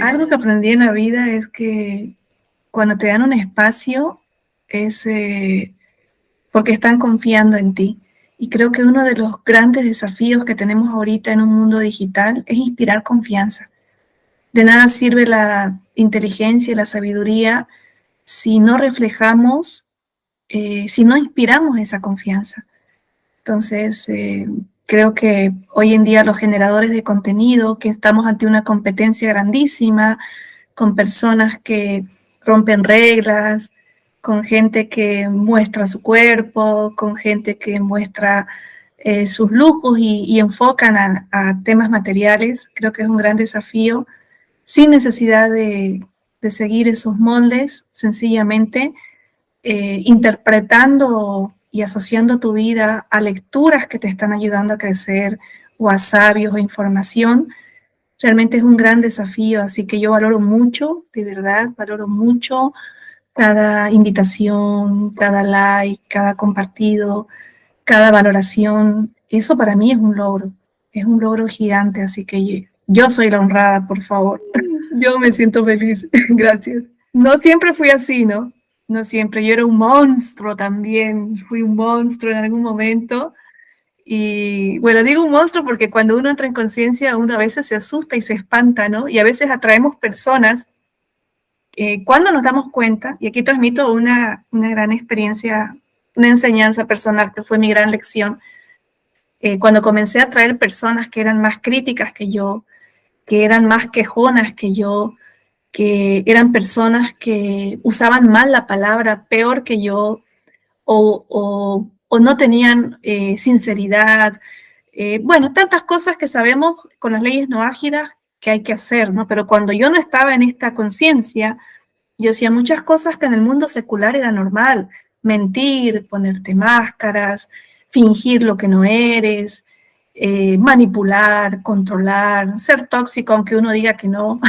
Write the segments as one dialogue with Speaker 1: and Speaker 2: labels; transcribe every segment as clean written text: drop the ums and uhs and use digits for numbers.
Speaker 1: Algo que aprendí en la vida es que cuando te dan un espacio es porque están confiando en ti. Y creo que uno de los grandes desafíos que tenemos ahorita en un mundo digital es inspirar confianza. De nada sirve la inteligencia y la sabiduría si no reflejamos, si no inspiramos esa confianza. Entonces, creo que hoy en día los generadores de contenido, que estamos ante una competencia grandísima, con personas que rompen reglas, con gente que muestra su cuerpo, con gente que muestra sus lujos y enfocan a temas materiales. Creo que es un gran desafío, sin necesidad de seguir esos moldes, sencillamente interpretando y asociando tu vida a lecturas que te están ayudando a crecer o a sabios o información. Realmente es un gran desafío, así que yo valoro mucho, de verdad, valoro mucho cada invitación, cada like, cada compartido, cada valoración. Eso para mí es un logro gigante, así que yo soy la honrada, por favor. Yo me siento feliz, gracias. No siempre fui así, ¿no? No siempre, yo era un monstruo también, fui un monstruo en algún momento. Y bueno, digo un monstruo porque cuando uno entra en conciencia, uno a veces se asusta y se espanta, ¿no? Y a veces atraemos personas cuando nos damos cuenta, y aquí transmito una gran experiencia, una enseñanza personal que fue mi gran lección, cuando comencé a atraer personas que eran más críticas que yo, que eran más quejonas que yo, que eran personas que usaban mal la palabra, peor que yo, o no tenían sinceridad. Bueno, tantas cosas que sabemos con las leyes no ágidas que hay que hacer, ¿no? Pero cuando yo no estaba en esta conciencia, yo hacía muchas cosas que en el mundo secular era normal. Mentir, ponerte máscaras, fingir lo que no eres, manipular, controlar, ser tóxico aunque uno diga que no.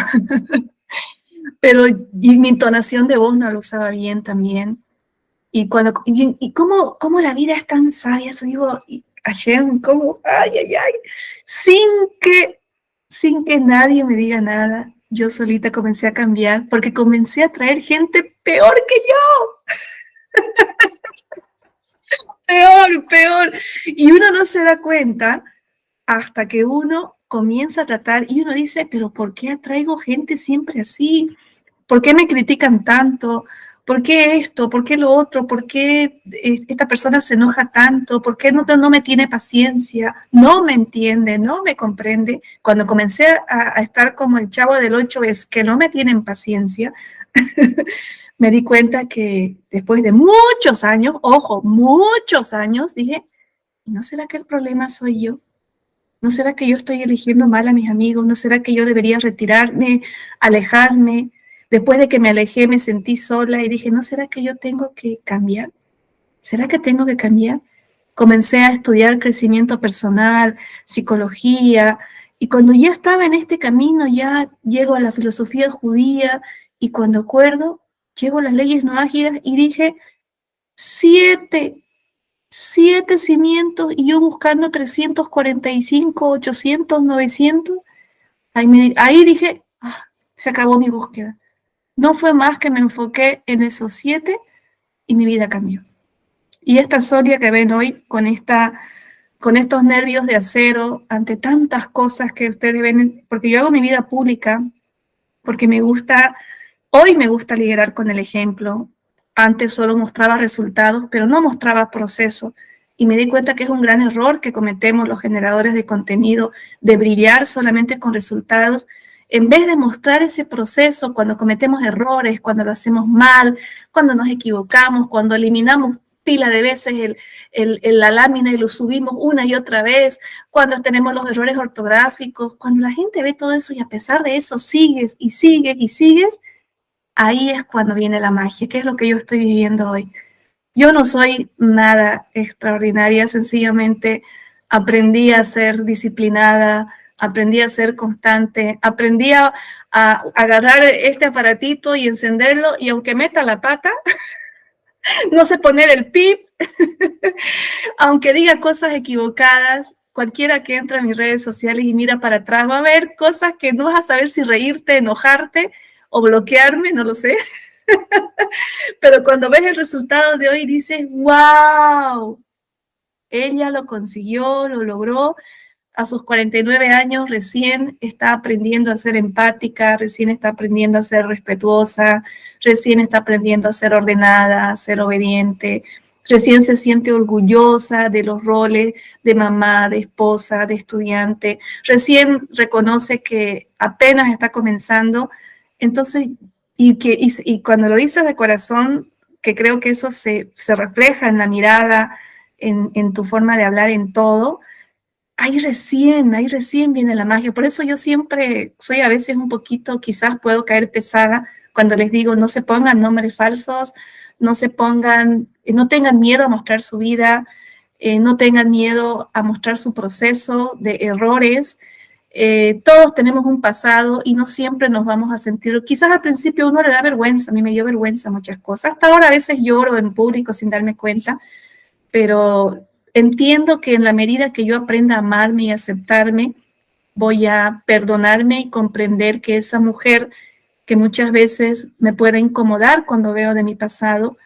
Speaker 1: Pero y mi entonación de voz no lo usaba bien también. Y cómo la vida es tan sabia, eso digo, Hashem, cómo, ay, ay, ay, sin que, sin que nadie me diga nada, yo solita comencé a cambiar, porque comencé a traer gente peor que yo, peor, peor. Y uno no se da cuenta hasta que uno comienza a tratar y uno dice, pero ¿por qué atraigo gente siempre así? ¿Por qué me critican tanto? ¿Por qué esto? ¿Por qué lo otro? ¿Por qué esta persona se enoja tanto? ¿Por qué no me tiene paciencia? No me entiende, no me comprende. Cuando comencé a estar como el chavo del 8 es que no me tienen paciencia, me di cuenta que después de muchos años, ojo, muchos años, dije, ¿no será que el problema soy yo? ¿No será que yo estoy eligiendo mal a mis amigos? ¿No será que yo debería retirarme, alejarme? Después de que me alejé me sentí sola y dije, ¿no será que yo tengo que cambiar? ¿Será que tengo que cambiar? Comencé a estudiar crecimiento personal, psicología, y cuando ya estaba en este camino, ya llego a la filosofía judía, y cuando acuerdo, llego a las leyes no ágidas y dije, 7 cimientos y yo buscando 345, 800, 900. Ahí dije, se acabó mi búsqueda. No fue más que me enfoqué en esos 7 y mi vida cambió. Y esta Sonia que ven hoy con estos nervios de acero ante tantas cosas que ustedes ven, porque yo hago mi vida pública, porque hoy me gusta liderar con el ejemplo. Antes solo mostraba resultados, pero no mostraba procesos. Y me di cuenta que es un gran error que cometemos los generadores de contenido, de brillar solamente con resultados, en vez de mostrar ese proceso cuando cometemos errores, cuando lo hacemos mal, cuando nos equivocamos, cuando eliminamos pila de veces la lámina y lo subimos una y otra vez, cuando tenemos los errores ortográficos, cuando la gente ve todo eso y a pesar de eso sigues y sigues y sigues, ahí es cuando viene la magia, que es lo que yo estoy viviendo hoy. Yo no soy nada extraordinaria, sencillamente aprendí a ser disciplinada, aprendí a ser constante, aprendí a agarrar este aparatito y encenderlo y aunque meta la pata, no sé poner el pip, aunque diga cosas equivocadas, cualquiera que entre a mis redes sociales y mira para atrás va a ver cosas que no vas a saber si reírte, enojarte o bloquearme, no lo sé. Pero cuando ves el resultado de hoy dices, wow, ella lo consiguió, lo logró. A sus 49 años recién está aprendiendo a ser empática, recién está aprendiendo a ser respetuosa, recién está aprendiendo a ser ordenada, a ser obediente, recién se siente orgullosa de los roles de mamá, de esposa, de estudiante, recién reconoce que apenas está comenzando. Entonces, y cuando lo dices de corazón, que creo que eso se refleja en la mirada, en tu forma de hablar, en todo, ahí recién viene la magia. Por eso yo siempre soy a veces un poquito, quizás puedo caer pesada cuando les digo, no se pongan nombres falsos, no se pongan, no tengan miedo a mostrar su vida, no tengan miedo a mostrar su proceso de errores. Todos tenemos un pasado y no siempre nos vamos a sentir, quizás al principio uno le da vergüenza, a mí me dio vergüenza muchas cosas, hasta ahora a veces lloro en público sin darme cuenta, pero entiendo que en la medida que yo aprenda a amarme y aceptarme, voy a perdonarme y comprender que esa mujer que muchas veces me puede incomodar cuando veo de mi pasado,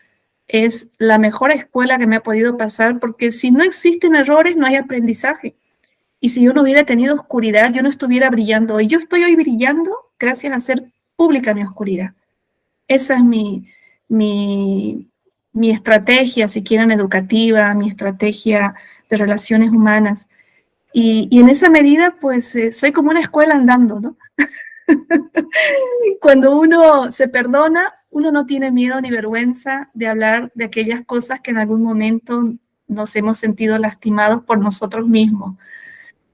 Speaker 1: es la mejor escuela que me ha podido pasar, porque si no existen errores, no hay aprendizaje. Y si yo no hubiera tenido oscuridad, yo no estuviera brillando hoy. Yo estoy hoy brillando gracias a hacer pública mi oscuridad. Esa es mi, mi estrategia, si quieren, educativa, mi estrategia de relaciones humanas. Y en esa medida, pues, soy como una escuela andando, ¿no? Cuando uno se perdona, uno no tiene miedo ni vergüenza de hablar de aquellas cosas que en algún momento nos hemos sentido lastimados por nosotros mismos.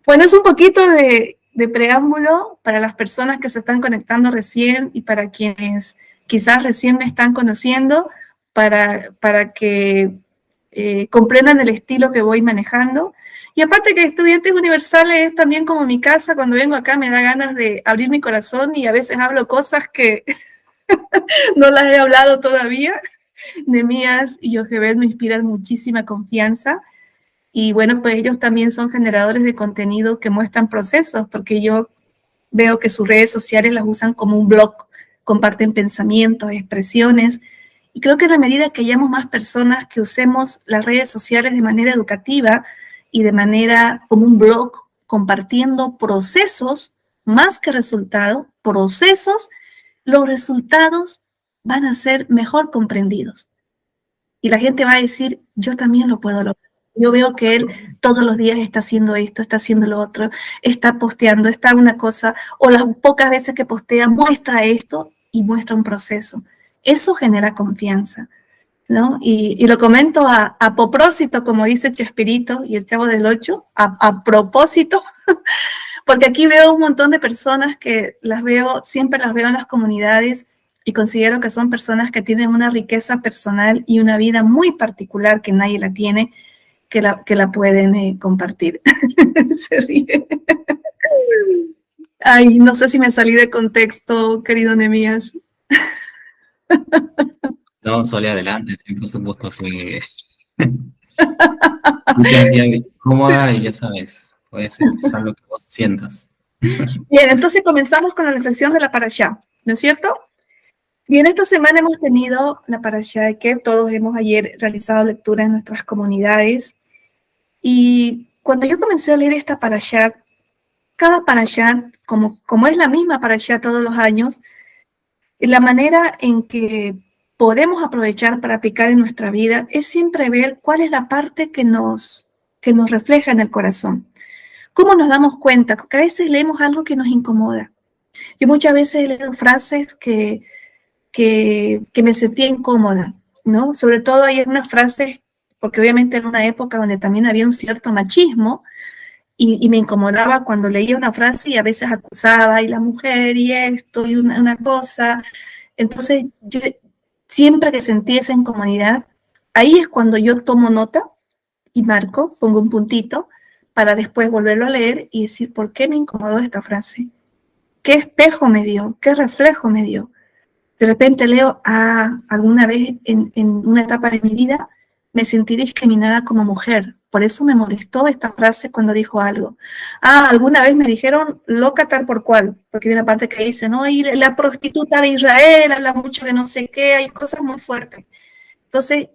Speaker 1: Bueno, es un poquito de preámbulo para las personas que se están conectando recién y para quienes quizás recién me están conociendo, para que comprendan el estilo que voy manejando. Y aparte que Estudiantes Universales es también como mi casa, cuando vengo acá me da ganas de abrir mi corazón y a veces hablo cosas que no las he hablado todavía. Nemías y Yochebed me inspiran muchísima confianza. Y bueno, pues ellos también son generadores de contenido que muestran procesos, porque yo veo que sus redes sociales las usan como un blog, comparten pensamientos, expresiones, y creo que en la medida que hayamos más personas que usemos las redes sociales de manera educativa y de manera como un blog, compartiendo procesos más que resultados, procesos, los resultados van a ser mejor comprendidos. Y la gente va a decir, yo también lo puedo lograr. Yo veo que él todos los días está haciendo esto, está haciendo lo otro, está posteando, está una cosa, o las pocas veces que postea muestra esto y muestra un proceso. Eso genera confianza, ¿no? Y lo comento a propósito, como dice Chespirito y el Chavo del Ocho, a propósito, porque aquí veo un montón de personas que las veo, siempre las veo en las comunidades y considero que son personas que tienen una riqueza personal y una vida muy particular que nadie la tiene, que la pueden compartir. Se ríe. Ay, no sé si me salí de contexto, querido Nemías.
Speaker 2: No, Sole, adelante, siempre es un gusto así. Cómoda y ya sabes, puedes expresar lo que vos sientas.
Speaker 1: Bien, entonces comenzamos con la reflexión de la parashá, ¿no es cierto? Y en esta semana hemos tenido la parashá de que todos hemos ayer realizado lectura en nuestras comunidades. Y cuando yo comencé a leer esta parashá, cada parashá, como es la misma parashá todos los años, la manera en que podemos aprovechar para aplicar en nuestra vida es siempre ver cuál es la parte que nos refleja en el corazón. ¿Cómo nos damos cuenta? Porque a veces leemos algo que nos incomoda. Yo muchas veces he leído frases que me sentía incómoda, ¿no? Sobre todo hay unas frases, porque obviamente era una época donde también había un cierto machismo, y me incomodaba cuando leía una frase y a veces acusaba, y la mujer, y esto, y una cosa. Entonces, yo siempre que sentí esa incomodidad, ahí es cuando yo tomo nota y marco, pongo un puntito, para después volverlo a leer y decir, ¿por qué me incomodó esta frase? ¿Qué espejo me dio? ¿Qué reflejo me dio? De repente leo, alguna vez en una etapa de mi vida me sentí discriminada como mujer. Por eso me molestó esta frase cuando dijo algo. Alguna vez me dijeron loca tal por cual, porque hay una parte que dice, no, y la prostituta de Israel habla mucho de no sé qué, hay cosas muy fuertes. Entonces,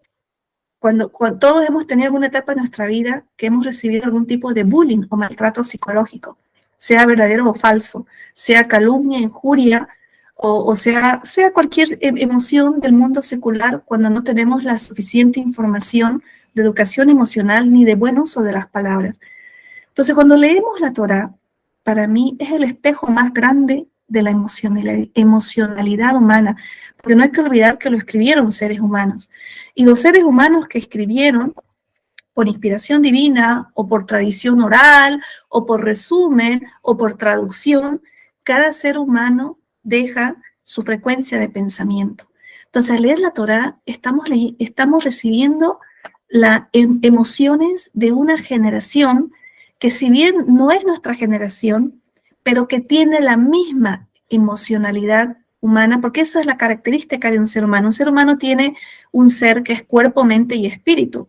Speaker 1: cuando todos hemos tenido alguna etapa en nuestra vida que hemos recibido algún tipo de bullying o maltrato psicológico, sea verdadero o falso, sea calumnia, injuria, o sea cualquier emoción del mundo secular, cuando no tenemos la suficiente información de educación emocional ni de buen uso de las palabras. Entonces, cuando leemos la Torá, para mí es el espejo más grande de la emocionalidad humana, porque no hay que olvidar que lo escribieron seres humanos. Y los seres humanos que escribieron, por inspiración divina, o por tradición oral, o por resumen, o por traducción, cada ser humano deja su frecuencia de pensamiento. Entonces, al leer la Torá, estamos recibiendo las emociones de una generación que, si bien no es nuestra generación, pero que tiene la misma emocionalidad humana, porque esa es la característica de un ser humano. Un ser humano tiene un ser que es cuerpo, mente y espíritu.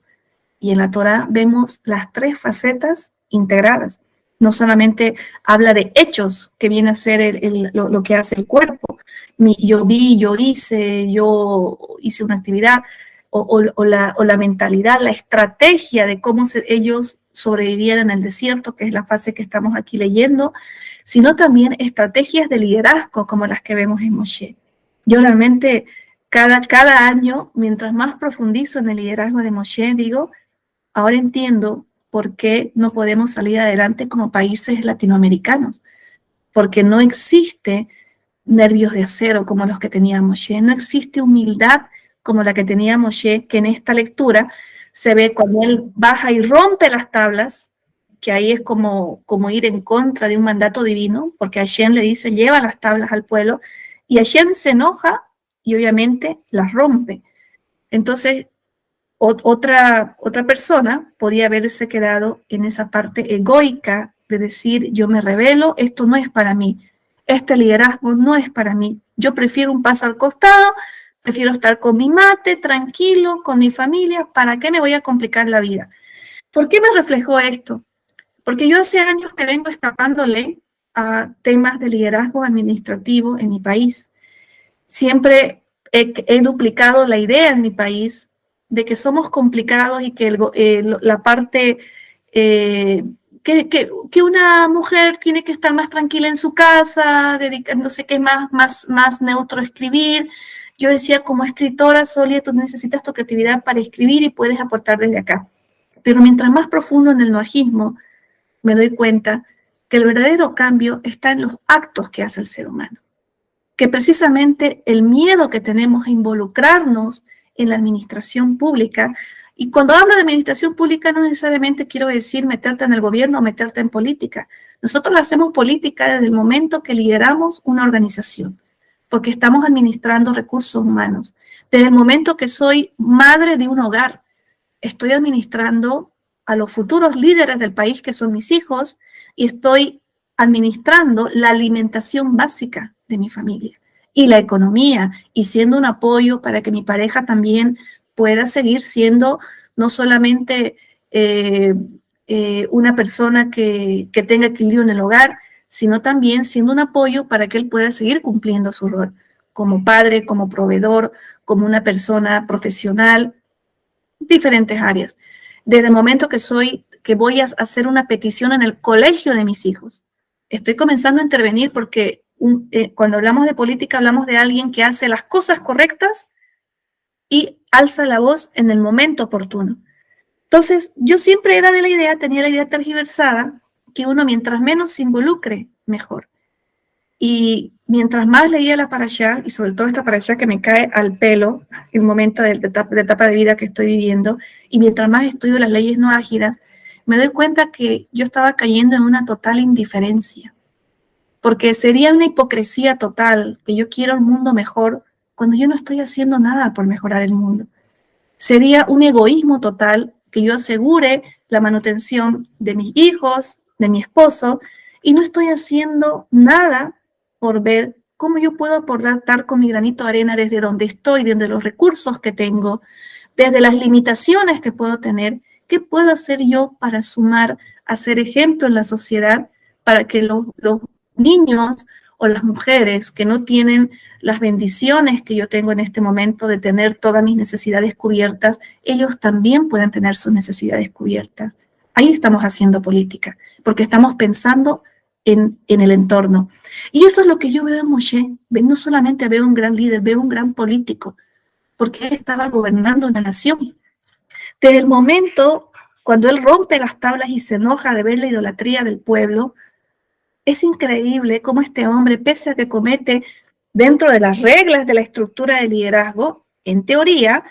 Speaker 1: Y en la Torá vemos las tres facetas integradas. No solamente habla de hechos, que viene a ser lo que hace el cuerpo. Yo vi, yo hice una actividad, o la mentalidad, la estrategia de cómo ellos sobrevivieron en el desierto, que es la fase que estamos aquí leyendo, sino también estrategias de liderazgo como las que vemos en Moshe. Yo realmente cada año, mientras más profundizo en el liderazgo de Moshe, digo, ahora entiendo por qué no podemos salir adelante como países latinoamericanos, porque no existe nervios de acero como los que tenía Moshe, no existe humildad como la que tenía Moshe, que en esta lectura se ve cuando él baja y rompe las tablas, que ahí es como ir en contra de un mandato divino, porque Hashem le dice, lleva las tablas al pueblo, y Hashem se enoja y obviamente las rompe. Entonces, otra persona podía haberse quedado en esa parte egoica de decir, yo me rebelo, esto no es para mí, este liderazgo no es para mí, yo prefiero un paso al costado, prefiero estar con mi mate, tranquilo, con mi familia, ¿para qué me voy a complicar la vida? ¿Por qué me reflejó esto? Porque yo hace años que vengo escapándole a temas de liderazgo administrativo en mi país. Siempre he duplicado la idea en mi país de que somos complicados y que la parte que una mujer tiene que estar más tranquila en su casa, dedicándose que es más neutro escribir. Yo decía, como escritora, Solia, tú necesitas tu creatividad para escribir y puedes aportar desde acá. Pero mientras más profundo en el noajismo, me doy cuenta que el verdadero cambio está en los actos que hace el ser humano. Que precisamente el miedo que tenemos a involucrarnos en la administración pública, y cuando hablo de administración pública no necesariamente quiero decir meterte en el gobierno o meterte en política. Nosotros hacemos política desde el momento que lideramos una organización, porque estamos administrando recursos humanos. Desde el momento que soy madre de un hogar, estoy administrando a los futuros líderes del país, que son mis hijos, y estoy administrando la alimentación básica de mi familia y la economía, y siendo un apoyo para que mi pareja también pueda seguir siendo no solamente una persona que tenga equilibrio en el hogar, sino también siendo un apoyo para que él pueda seguir cumpliendo su rol como padre, como proveedor, como una persona profesional, diferentes áreas. Desde el momento que voy a hacer una petición en el colegio de mis hijos, estoy comenzando a intervenir porque cuando hablamos de política hablamos de alguien que hace las cosas correctas y alza la voz en el momento oportuno. Entonces, yo siempre tenía la idea tergiversada, que uno mientras menos se involucre, mejor. Y mientras más leía la parashá, y sobre todo esta parashá que me cae al pelo, el momento de etapa de vida que estoy viviendo, y mientras más estudio las leyes no ágidas, me doy cuenta que yo estaba cayendo en una total indiferencia. Porque sería una hipocresía total que yo quiero un mundo mejor cuando yo no estoy haciendo nada por mejorar el mundo. Sería un egoísmo total que yo asegure la manutención de mis hijos, de mi esposo, y no estoy haciendo nada por ver ¿Cómo yo puedo aportar con mi granito de arena desde donde estoy, desde los recursos que tengo, desde las limitaciones que puedo tener? ¿Qué puedo hacer yo para sumar, hacer ejemplo en la sociedad para que los niños o las mujeres que no tienen las bendiciones que yo tengo en este momento de tener todas mis necesidades cubiertas, ellos también puedan tener sus necesidades cubiertas? Ahí estamos haciendo política, porque estamos pensando en el entorno. Y eso es lo que yo veo en Moshe. No solamente veo un gran líder, veo un gran político, porque él estaba gobernando una nación. Desde el momento cuando él rompe las tablas y se enoja de ver la idolatría del pueblo, es increíble cómo este hombre, pese a que comete dentro de las reglas de la estructura de liderazgo, en teoría,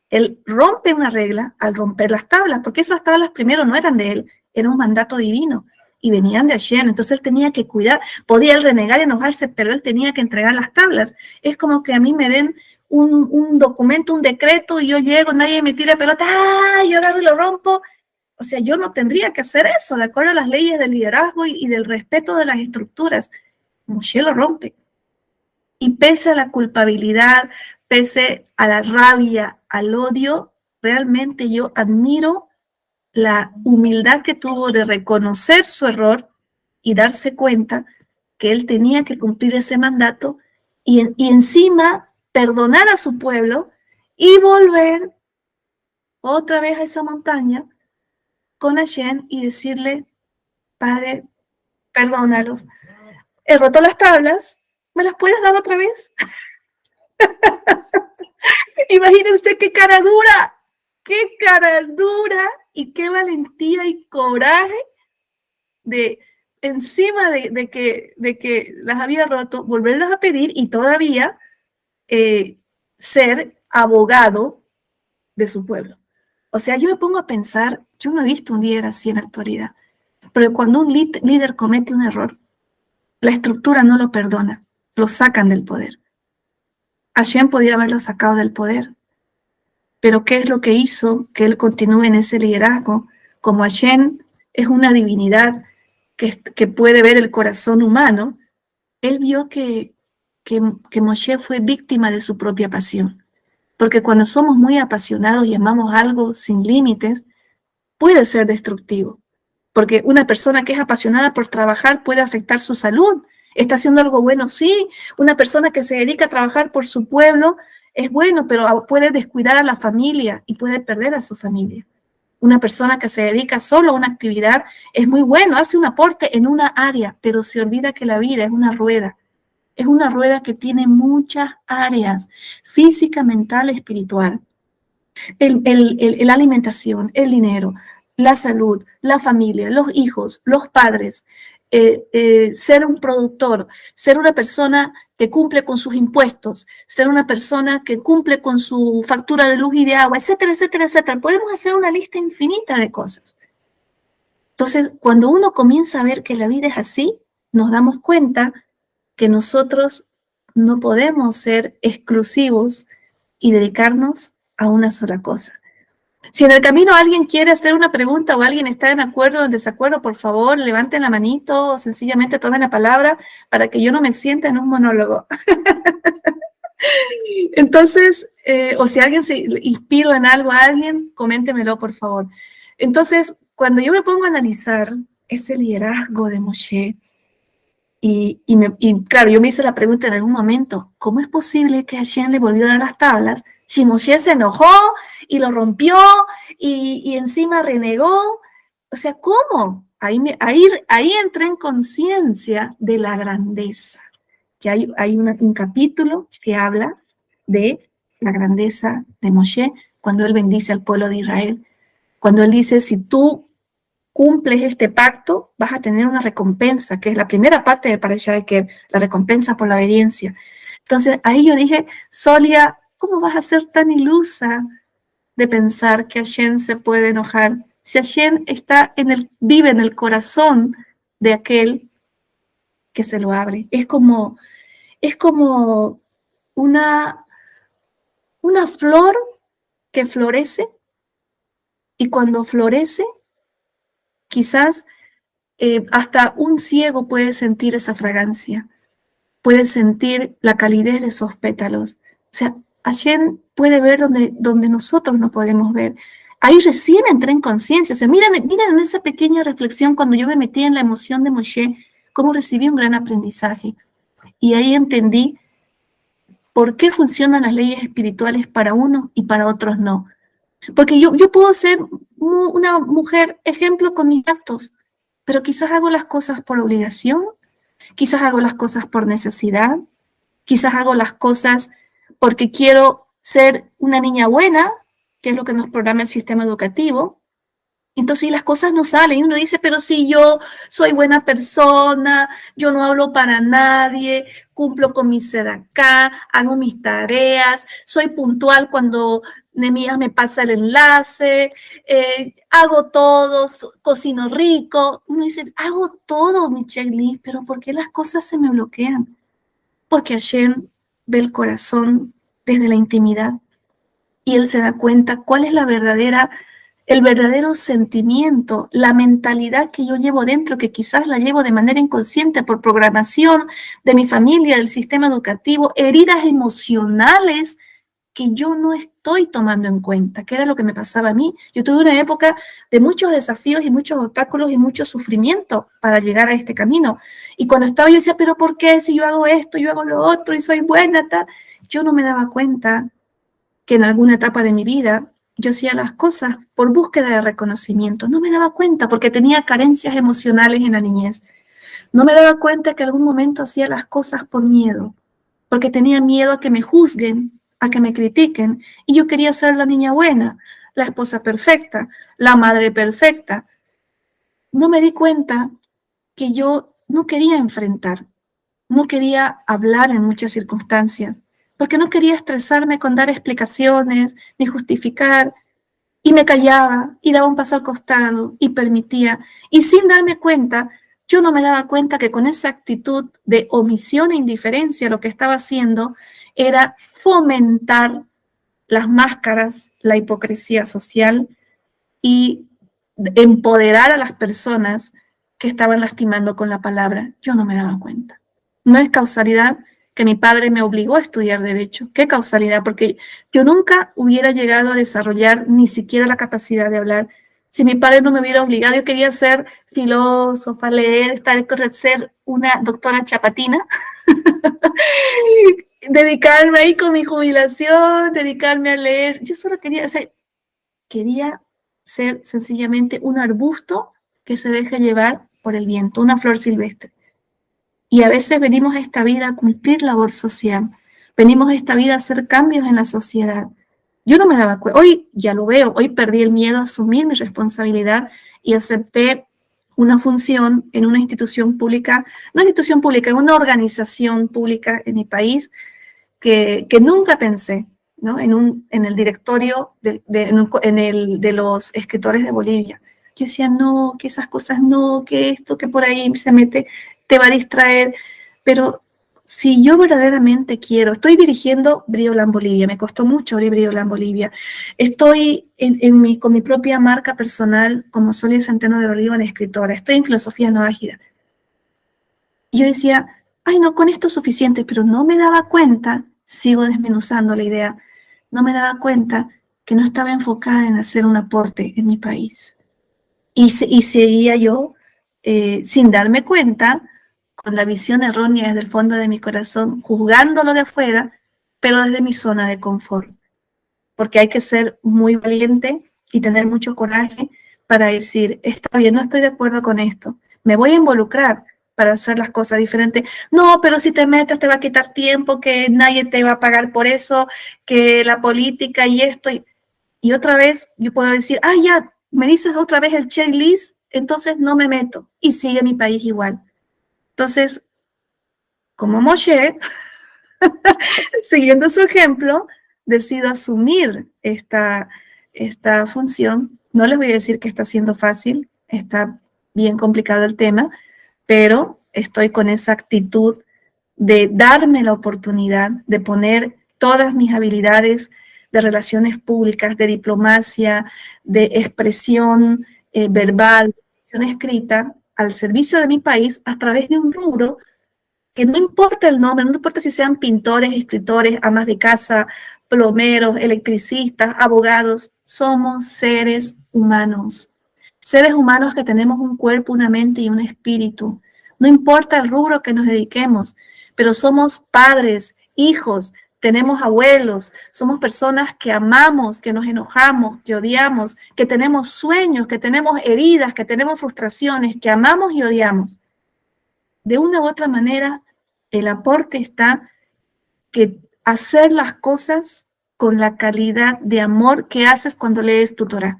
Speaker 1: él rompe una regla al romper las tablas, porque esas tablas primero no eran de él, era un mandato divino y venían de Hashem. Entonces él tenía que cuidar, podía él renegar y enojarse, pero él tenía que entregar las tablas. Es como que a mí me den un documento, un decreto, y yo llego, nadie me tira pelota, ¡ah! Yo agarro y lo rompo. O sea, yo no tendría que hacer eso, de acuerdo a las leyes del liderazgo y del respeto de las estructuras. Moshe lo rompe. Y pese a la culpabilidad, pese a la rabia, al odio, realmente yo admiro la humildad que tuvo de reconocer su error y darse cuenta que él tenía que cumplir ese mandato y encima perdonar a su pueblo y volver otra vez a esa montaña con Hashem y decirle: Padre, perdónalos. He roto las tablas, ¿me las puedes dar otra vez? Imagínense usted qué cara dura y qué valentía y coraje de encima de que las había roto, volverlas a pedir y todavía ser abogado de su pueblo. O sea, yo me pongo a pensar, yo no he visto un líder así en la actualidad, pero cuando un líder comete un error, la estructura no lo perdona, lo sacan del poder. Hashem podía haberlo sacado del poder, pero ¿qué es lo que hizo que él continúe en ese liderazgo? Como Hashem es una divinidad que puede ver el corazón humano, él vio que Moshe fue víctima de su propia pasión. Porque cuando somos muy apasionados y amamos algo sin límites, puede ser destructivo. Porque una persona que es apasionada por trabajar puede afectar su salud. Está haciendo algo bueno, sí. Una persona que se dedica a trabajar por su pueblo es bueno, pero puede descuidar a la familia y puede perder a su familia. Una persona que se dedica solo a una actividad es muy bueno, hace un aporte en una área, pero se olvida que la vida es una rueda. Es una rueda que tiene muchas áreas: física, mental, espiritual. La alimentación, el dinero, la salud, la familia, los hijos, los padres, ser un productor, ser una persona que cumple con sus impuestos, ser una persona que cumple con su factura de luz y de agua, etcétera, etcétera, etcétera. Podemos hacer una lista infinita de cosas. Entonces, cuando uno comienza a ver que la vida es así, nos damos cuenta que nosotros no podemos ser exclusivos y dedicarnos a una sola cosa. Si en el camino alguien quiere hacer una pregunta o alguien está en acuerdo o en desacuerdo, por favor, levanten la manito o sencillamente tomen la palabra para que yo no me sienta en un monólogo. Entonces, o si alguien se inspiró en algo a alguien, coméntemelo, por favor. Entonces, cuando yo me pongo a analizar ese liderazgo de Moshe, y claro, yo me hice la pregunta en algún momento: ¿cómo es posible que Hashem le volvió a dar las tablas si Moshe se enojó y lo rompió y encima renegó? O sea, ¿cómo? Ahí entré en conciencia de la grandeza. Que hay un capítulo que habla de la grandeza de Moshe cuando él bendice al pueblo de Israel. Cuando él dice: si tú cumples este pacto, vas a tener una recompensa, que es la primera parte de Parashá de Kev, la recompensa por la obediencia. Entonces, ahí yo dije: Solia, ¿cómo vas a ser tan ilusa de pensar que Hashem se puede enojar? Si Hashem vive en el corazón de aquel que se lo abre. Es como una flor que florece, y cuando florece, quizás hasta un ciego puede sentir esa fragancia. puede sentir la calidez de esos pétalos. O sea, Hashem puede ver donde nosotros no podemos ver. Ahí recién entré en conciencia. O sea, miren en esa pequeña reflexión cuando yo me metí en la emoción de Moshe, cómo recibí un gran aprendizaje. Y ahí entendí por qué funcionan las leyes espirituales para unos y para otros no. Porque yo puedo ser una mujer ejemplo con mis actos, pero quizás hago las cosas por obligación, quizás hago las cosas por necesidad, quizás hago las cosas porque quiero ser una niña buena, que es lo que nos programa el sistema educativo. Entonces las cosas no salen y uno dice, pero si yo soy buena persona, yo no hablo para nadie, cumplo con mi sedacá, hago mis tareas, soy puntual cuando Nemías me pasa el enlace, hago todo, cocino rico. Uno dice, hago todo mi checklist, pero ¿por qué las cosas se me bloquean? Porque Hashem ve el corazón desde la intimidad y él se da cuenta cuál es el verdadero sentimiento, la mentalidad que yo llevo dentro, que quizás la llevo de manera inconsciente por programación de mi familia, del sistema educativo, heridas emocionales que yo no estoy tomando en cuenta, que era lo que me pasaba a mí. Yo tuve una época de muchos desafíos y muchos obstáculos y mucho sufrimiento para llegar a este camino. Y cuando estaba yo decía, pero ¿por qué si yo hago esto, yo hago lo otro y soy buena? Yo no me daba cuenta que en alguna etapa de mi vida yo hacía las cosas por búsqueda de reconocimiento. No me daba cuenta porque tenía carencias emocionales en la niñez. No me daba cuenta que en algún momento hacía las cosas por miedo, porque tenía miedo a que me juzguen, a que me critiquen, y yo quería ser la niña buena, la esposa perfecta, la madre perfecta. No me di cuenta que yo no quería enfrentar, no quería hablar en muchas circunstancias, porque no quería estresarme con dar explicaciones ni justificar, y me callaba y daba un paso al costado y permitía, y sin darme cuenta, yo no me daba cuenta que con esa actitud de omisión e indiferencia lo que estaba haciendo era fomentar las máscaras, la hipocresía social y empoderar a las personas que estaban lastimando con la palabra. Yo no me daba cuenta. No es causalidad que mi padre me obligó a estudiar derecho. ¿Qué causalidad? Porque yo nunca hubiera llegado a desarrollar ni siquiera la capacidad de hablar si mi padre no me hubiera obligado. Yo quería ser filósofa, leer, ser una doctora chapatina, dedicarme ahí con mi jubilación, dedicarme a leer. Yo solo quería, o sea, quería ser sencillamente un arbusto que se deje llevar por el viento, una flor silvestre. Y a veces venimos a esta vida a cumplir labor social, venimos a esta vida a hacer cambios en la sociedad. Yo no me daba cuenta, hoy ya lo veo, hoy perdí el miedo a asumir mi responsabilidad y acepté una función en una institución pública, en una organización pública en mi país que nunca pensé, ¿no? En el directorio de los escritores de Bolivia. Yo decía, no, que esas cosas no, que esto, que por ahí se mete, te va a distraer. Pero si yo verdaderamente quiero, estoy dirigiendo Briolan Bolivia, me costó mucho abrir Briolan Bolivia. Estoy con mi propia marca personal como Solia Centeno de Oliva, de escritora. Estoy en Filosofía No Ágida. Y yo decía, ay, no, con esto es suficiente, pero no me daba cuenta, sigo desmenuzando la idea, no me daba cuenta que no estaba enfocada en hacer un aporte en mi país. Y seguía yo, sin darme cuenta, con la visión errónea desde el fondo de mi corazón, juzgándolo de afuera, pero desde mi zona de confort. Porque hay que ser muy valiente y tener mucho coraje para decir, está bien, no estoy de acuerdo con esto, me voy a involucrar para hacer las cosas diferentes. No, pero si te metes te va a quitar tiempo, que nadie te va a pagar por eso, que la política y esto. Y otra vez yo puedo decir, ah, ya, me dices otra vez el checklist, entonces no me meto. Y sigue mi país igual. Entonces, como Moshe, siguiendo su ejemplo, decido asumir esta función. No les voy a decir que está siendo fácil, está bien complicado el tema, pero estoy con esa actitud de darme la oportunidad de poner todas mis habilidades de relaciones públicas, de diplomacia, de expresión verbal, de expresión escrita, al servicio de mi país a través de un rubro que no importa el nombre, no importa si sean pintores, escritores, amas de casa, plomeros, electricistas, abogados, somos seres humanos. Seres humanos que tenemos un cuerpo, una mente y un espíritu. No importa el rubro que nos dediquemos, pero somos padres, hijos, tenemos abuelos, somos personas que amamos, que nos enojamos, que odiamos, que tenemos sueños, que tenemos heridas, que tenemos frustraciones, que amamos y odiamos. De una u otra manera, el aporte está que hacer las cosas con la calidad de amor que haces cuando lees tu Torá.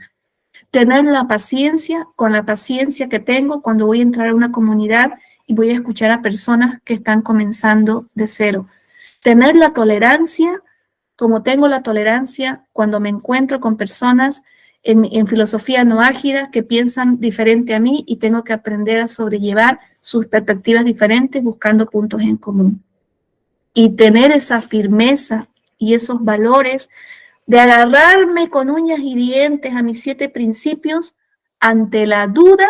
Speaker 1: Tener la paciencia, con la paciencia que tengo cuando voy a entrar a una comunidad y voy a escuchar a personas que están comenzando de cero. Tener la tolerancia, como tengo la tolerancia cuando me encuentro con personas en filosofía no ágida que piensan diferente a mí y tengo que aprender a sobrellevar sus perspectivas diferentes buscando puntos en común. Y tener esa firmeza y esos valores de agarrarme con uñas y dientes a mis 7 principios ante la duda,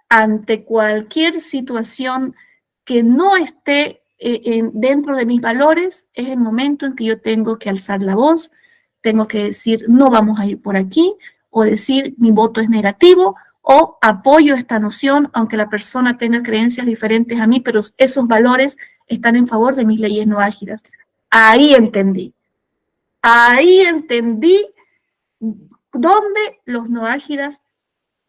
Speaker 1: ante cualquier situación que no esté dentro de mis valores, es el momento en que yo tengo que alzar la voz, tengo que decir no vamos a ir por aquí, o decir mi voto es negativo, o apoyo esta noción, aunque la persona tenga creencias diferentes a mí, pero esos valores están en favor de mis leyes no ágidas. Ahí entendí dónde los no ágidas,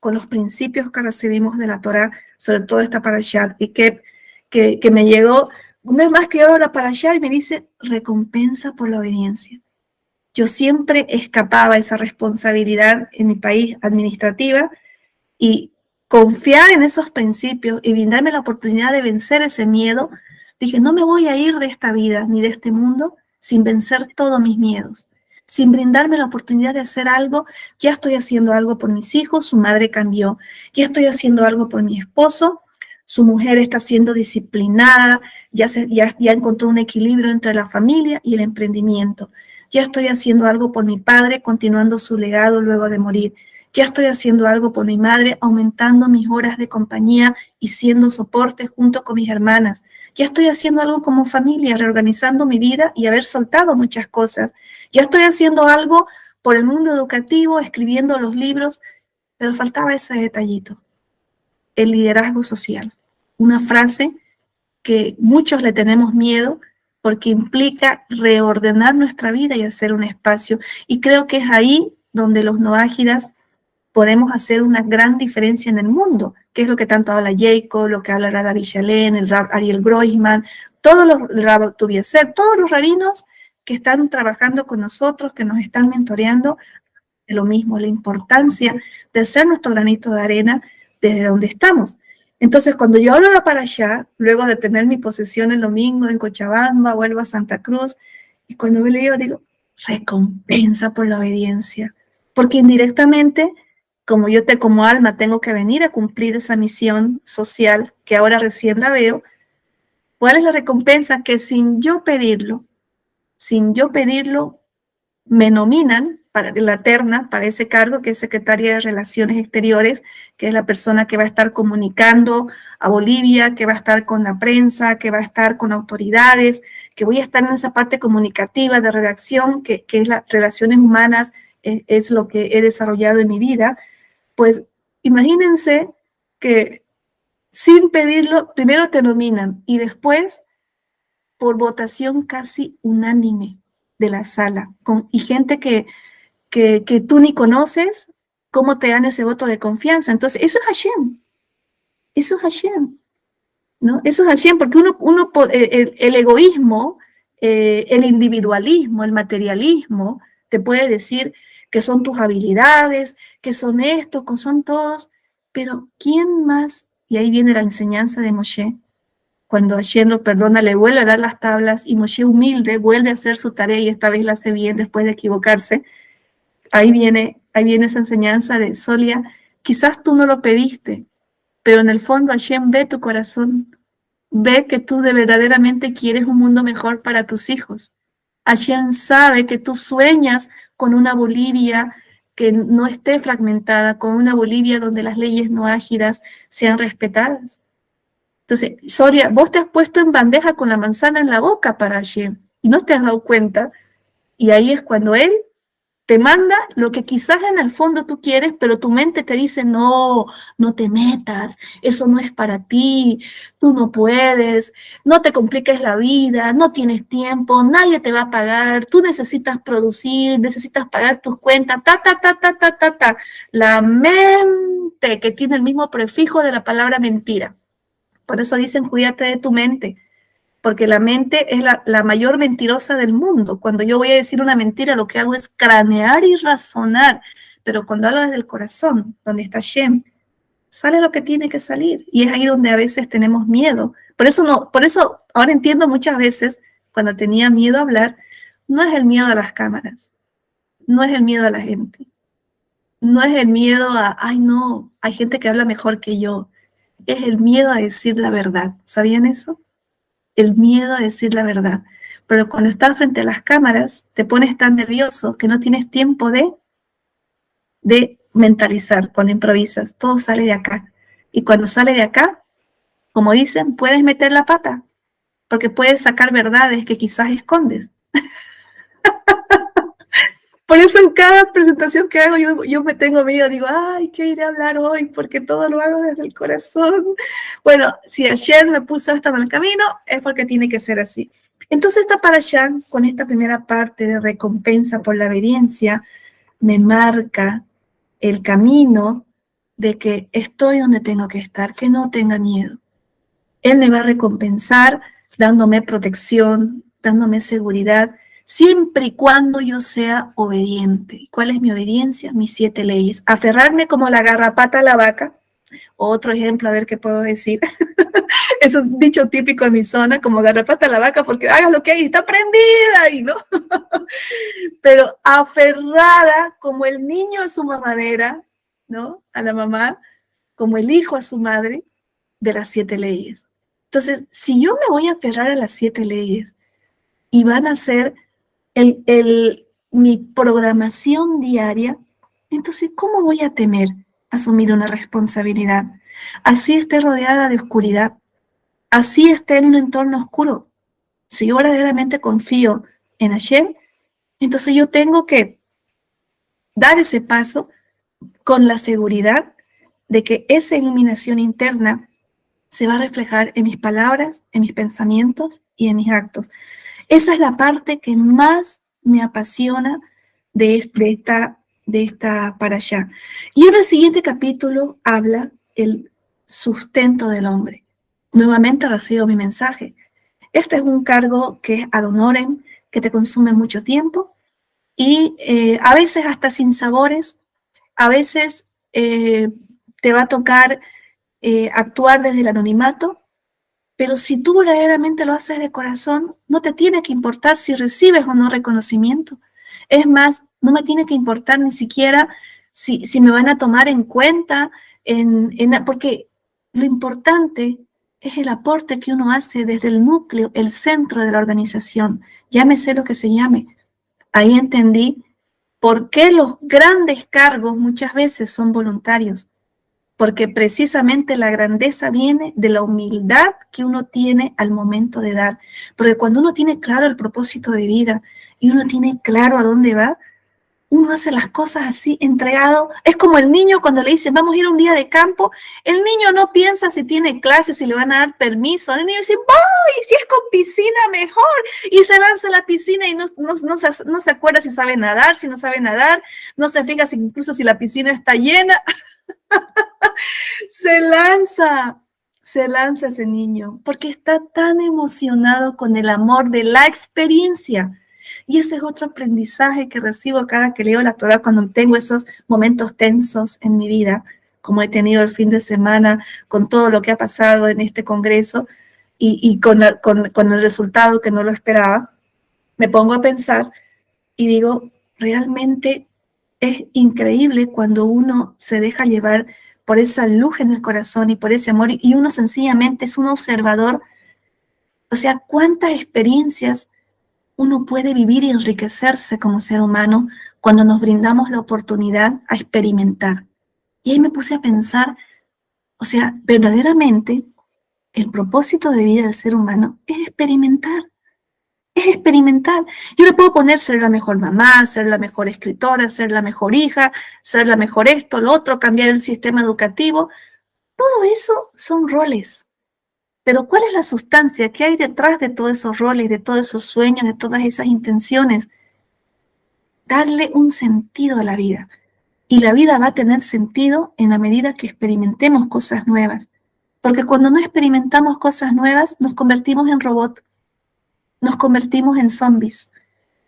Speaker 1: con los principios que recibimos de la Torá, sobre todo esta parashat, y que me llegó, una vez más que yo abro la parashat y me dice, recompensa por la obediencia. Yo siempre escapaba a esa responsabilidad en mi país administrativa y confiar en esos principios y brindarme la oportunidad de vencer ese miedo. Dije, no me voy a ir de esta vida ni de este mundo sin vencer todos mis miedos, sin brindarme la oportunidad de hacer algo. Ya estoy haciendo algo por mis hijos, su madre cambió. Ya estoy haciendo algo por mi esposo, su mujer está siendo disciplinada, ya encontró un equilibrio entre la familia y el emprendimiento. Ya estoy haciendo algo por mi padre, continuando su legado luego de morir. Ya estoy haciendo algo por mi madre, aumentando mis horas de compañía y siendo soporte junto con mis hermanas. Ya estoy haciendo algo como familia, reorganizando mi vida y haber soltado muchas cosas. Ya estoy haciendo algo por el mundo educativo, escribiendo los libros, pero faltaba ese detallito, el liderazgo social. Una frase que muchos le tenemos miedo porque implica reordenar nuestra vida y hacer un espacio. Y creo que es ahí donde los no ágidas podemos hacer una gran diferencia en el mundo, que es lo que tanto habla Jacob, lo que habla Rada Vichalén, el Rab Ariel Groisman, todos los Rab Tubieser, todos los rabinos que están trabajando con nosotros, que nos están mentoreando, lo mismo, la importancia de hacer nuestro granito de arena desde donde estamos. Entonces, cuando yo hablo para allá, luego de tener mi posesión el domingo en Cochabamba, vuelvo a Santa Cruz, y cuando me leo, digo, recompensa por la obediencia, porque indirectamente, como yo como alma tengo que venir a cumplir esa misión social que ahora recién la veo, ¿cuál es la recompensa? Que sin yo pedirlo, me nominan para la terna, para ese cargo que es Secretaria de Relaciones Exteriores, que es la persona que va a estar comunicando a Bolivia, que va a estar con la prensa, que va a estar con autoridades, que voy a estar en esa parte comunicativa de redacción, que es las relaciones humanas, es lo que he desarrollado en mi vida. Pues imagínense que sin pedirlo, primero te nominan y después por votación casi unánime de la sala, y gente que tú ni conoces, cómo te dan ese voto de confianza. Entonces, eso es Hashem. Eso es Hashem, ¿no? Eso es Hashem, porque el egoísmo, el individualismo, el materialismo, te puede decir que son tus habilidades, que son esto, que son todos, pero ¿quién más? Y ahí viene la enseñanza de Moshe. Cuando Hashem lo perdona, le vuelve a dar las tablas y Moshe humilde vuelve a hacer su tarea y esta vez la hace bien después de equivocarse. Ahí viene esa enseñanza de Solia, quizás tú no lo pediste, pero en el fondo Hashem ve tu corazón, ve que tú verdaderamente quieres un mundo mejor para tus hijos. Hashem sabe que tú sueñas con una Bolivia que no esté fragmentada, con una Bolivia donde las leyes no ágidas sean respetadas. Entonces, Soria, vos te has puesto en bandeja con la manzana en la boca para Hashem y no te has dado cuenta. Y ahí es cuando Él te manda lo que quizás en el fondo tú quieres, pero tu mente te dice, no, no te metas, eso no es para ti, tú no puedes, no te compliques la vida, no tienes tiempo, nadie te va a pagar, tú necesitas producir, necesitas pagar tus cuentas, ta. La mente que tiene el mismo prefijo de la palabra mentira. Por eso dicen, cuídate de tu mente, porque la mente es la mayor mentirosa del mundo. Cuando yo voy a decir una mentira, lo que hago es cranear y razonar, pero cuando hablo desde el corazón, donde está Shem, sale lo que tiene que salir, y es ahí donde a veces tenemos miedo. Por eso ahora entiendo muchas veces, cuando tenía miedo a hablar, no es el miedo a las cámaras, no es el miedo a la gente, no es el miedo a, ay no, hay gente que habla mejor que yo, es el miedo a decir la verdad. ¿Sabían eso? El miedo a decir la verdad. Pero cuando estás frente a las cámaras, te pones tan nervioso que no tienes tiempo de mentalizar cuando improvisas. Todo sale de acá. Y cuando sale de acá, como dicen, puedes meter la pata, porque puedes sacar verdades que quizás escondes. Por eso en cada presentación que hago yo me tengo miedo, digo, ay, ¿qué iré a hablar hoy? Porque todo lo hago desde el corazón. Bueno, si ayer me puso esto en el camino, es porque tiene que ser así. Entonces esta parashá, con esta primera parte de recompensa por la obediencia, me marca el camino de que estoy donde tengo que estar, que no tenga miedo. Él me va a recompensar dándome protección, dándome seguridad, siempre y cuando yo sea obediente. ¿Cuál es mi obediencia? Mis 7 leyes. Aferrarme como la garrapata a la vaca. Otro ejemplo, a ver qué puedo decir. Es un dicho típico de mi zona, como garrapata a la vaca, porque haga lo que hay, está prendida ahí, ¿no? Pero aferrada como el niño a su mamadera, ¿no? A la mamá, como el hijo a su madre, de las 7 leyes. Entonces, si yo me voy a aferrar a las 7 leyes y van a ser mi programación diaria, entonces, ¿cómo voy a temer asumir una responsabilidad? Así esté rodeada de oscuridad, así esté en un entorno oscuro. Si yo verdaderamente confío en Hashem, entonces yo tengo que dar ese paso con la seguridad de que esa iluminación interna se va a reflejar en mis palabras, en mis pensamientos y en mis actos. Esa es la parte que más me apasiona de esta parashá. Y en el siguiente capítulo habla el sustento del hombre. Nuevamente recibo mi mensaje. Este es un cargo que es ad honorem, que te consume mucho tiempo y a veces hasta sin sabores, a veces te va a tocar actuar desde el anonimato, pero si tú verdaderamente lo haces de corazón, no te tiene que importar si recibes o no reconocimiento. Es más, no me tiene que importar ni siquiera si me van a tomar en cuenta, porque lo importante es el aporte que uno hace desde el núcleo, el centro de la organización. Llámese lo que se llame. Ahí entendí por qué los grandes cargos muchas veces son voluntarios, porque precisamente la grandeza viene de la humildad que uno tiene al momento de dar. Porque cuando uno tiene claro el propósito de vida y uno tiene claro a dónde va, uno hace las cosas así, entregado. Es como el niño cuando le dicen, vamos a ir un día de campo. El niño no piensa si tiene clases, si le van a dar permiso. El niño dice, voy, si es con piscina, mejor. Y se lanza a la piscina y no se acuerda si sabe nadar, si no sabe nadar. No se fija incluso si la piscina está llena. Se lanza ese niño, porque está tan emocionado con el amor de la experiencia. Y ese es otro aprendizaje que recibo cada que leo la Torá, cuando tengo esos momentos tensos en mi vida, como he tenido el fin de semana, con todo lo que ha pasado en este congreso, y con el resultado que no lo esperaba. Me pongo a pensar y digo, realmente es increíble cuando uno se deja llevar por esa luz en el corazón y por ese amor, y uno sencillamente es un observador. O sea, cuántas experiencias uno puede vivir y enriquecerse como ser humano cuando nos brindamos la oportunidad a experimentar. Y ahí me puse a pensar, o sea, verdaderamente el propósito de vida del ser humano es experimentar. Es experimentar. Yo le puedo poner ser la mejor mamá, ser la mejor escritora, ser la mejor hija, ser la mejor esto, lo otro, cambiar el sistema educativo. Todo eso son roles. Pero ¿cuál es la sustancia? ¿Qué hay detrás de todos esos roles, de todos esos sueños, de todas esas intenciones? Darle un sentido a la vida. Y la vida va a tener sentido en la medida que experimentemos cosas nuevas. Porque cuando no experimentamos cosas nuevas, nos convertimos en robots, nos convertimos en zombies,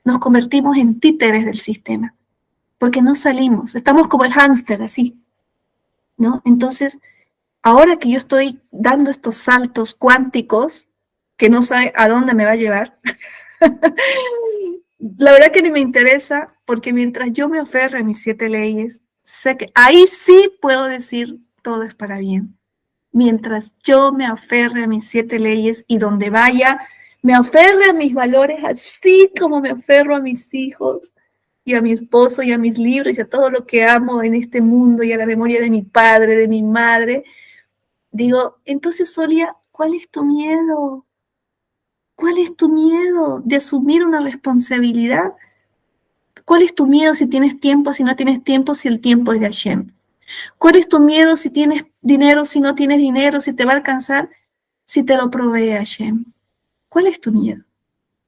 Speaker 1: nos convertimos en títeres del sistema. Porque no salimos, estamos como el hámster, así, ¿no? Entonces, ahora que yo estoy dando estos saltos cuánticos, que no sé a dónde me va a llevar, la verdad que ni me interesa, porque mientras yo me aferre a mis 7 leyes, sé que ahí sí puedo decir todo es para bien. Mientras yo me aferre a mis 7 leyes y donde vaya, me aferre a mis valores, así como me aferro a mis hijos y a mi esposo y a mis libros y a todo lo que amo en este mundo y a la memoria de mi padre, de mi madre. Digo, entonces, Solia, ¿cuál es tu miedo? ¿Cuál es tu miedo de asumir una responsabilidad? ¿Cuál es tu miedo si tienes tiempo, si no tienes tiempo, si el tiempo es de Hashem? ¿Cuál es tu miedo si tienes dinero, si no tienes dinero, si te va a alcanzar, si te lo provee Hashem? ¿Cuál es tu miedo?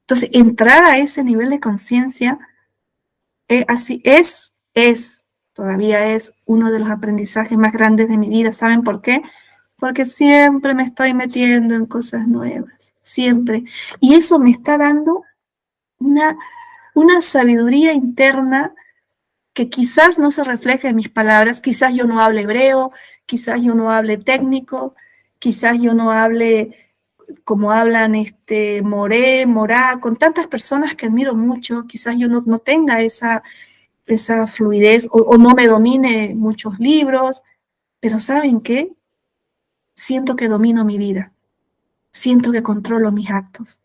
Speaker 1: Entonces, entrar a ese nivel de conciencia, todavía es uno de los aprendizajes más grandes de mi vida. ¿Saben por qué? Porque siempre me estoy metiendo en cosas nuevas, siempre. Y eso me está dando una sabiduría interna que quizás no se refleje en mis palabras, quizás yo no hable hebreo, quizás yo no hable técnico, quizás yo no hable como hablan Morá, con tantas personas que admiro mucho, quizás yo no tenga esa fluidez o no me domine muchos libros, pero ¿saben qué? Siento que domino mi vida, siento que controlo mis actos,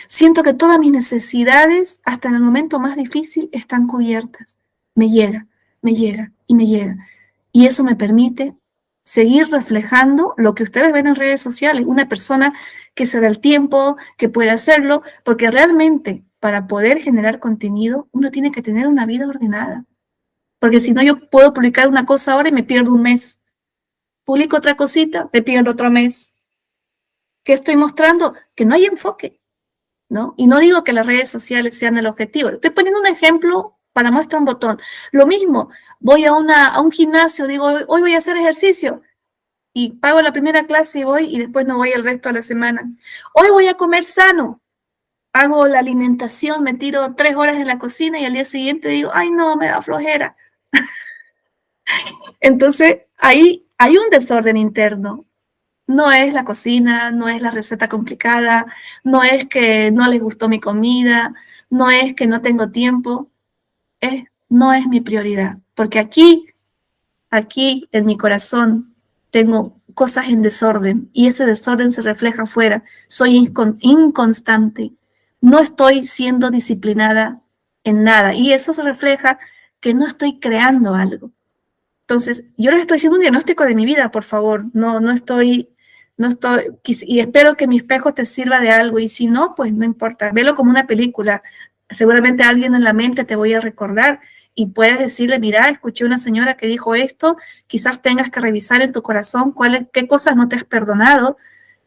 Speaker 1: siento que todas mis necesidades, hasta en el momento más difícil, están cubiertas. Me llega y me llega. Y eso me permite seguir reflejando lo que ustedes ven en redes sociales, una persona que se da el tiempo, que puede hacerlo, porque realmente para poder generar contenido uno tiene que tener una vida ordenada. Porque si no, yo puedo publicar una cosa ahora y me pierdo un mes. Publico otra cosita, me pierdo otro mes. ¿Qué estoy mostrando? Que no hay enfoque, ¿no? Y no digo que las redes sociales sean el objetivo. Estoy poniendo un ejemplo para muestra un botón. Lo mismo, voy a un gimnasio, digo, hoy voy a hacer ejercicio. Y pago la primera clase y voy y después no voy el resto de la semana. Hoy voy a comer sano. Hago la alimentación, me tiro 3 horas en la cocina y al día siguiente digo, ay no, me da flojera. Entonces, ahí hay un desorden interno. No es la cocina, no es la receta complicada, no es que no les gustó mi comida, no es que no tengo tiempo, no es mi prioridad. Porque aquí en mi corazón, tengo cosas en desorden y ese desorden se refleja afuera. Soy inconstante, no estoy siendo disciplinada en nada y eso se refleja que no estoy creando algo. Entonces, yo les estoy haciendo un diagnóstico de mi vida, por favor. No estoy, y espero que mi espejo te sirva de algo. Y si no, pues no importa. Velo como una película. Seguramente alguien en la mente te voy a recordar y puedes decirle, mira, escuché una señora que dijo esto. Quizás tengas que revisar en tu corazón qué cosas no te has perdonado,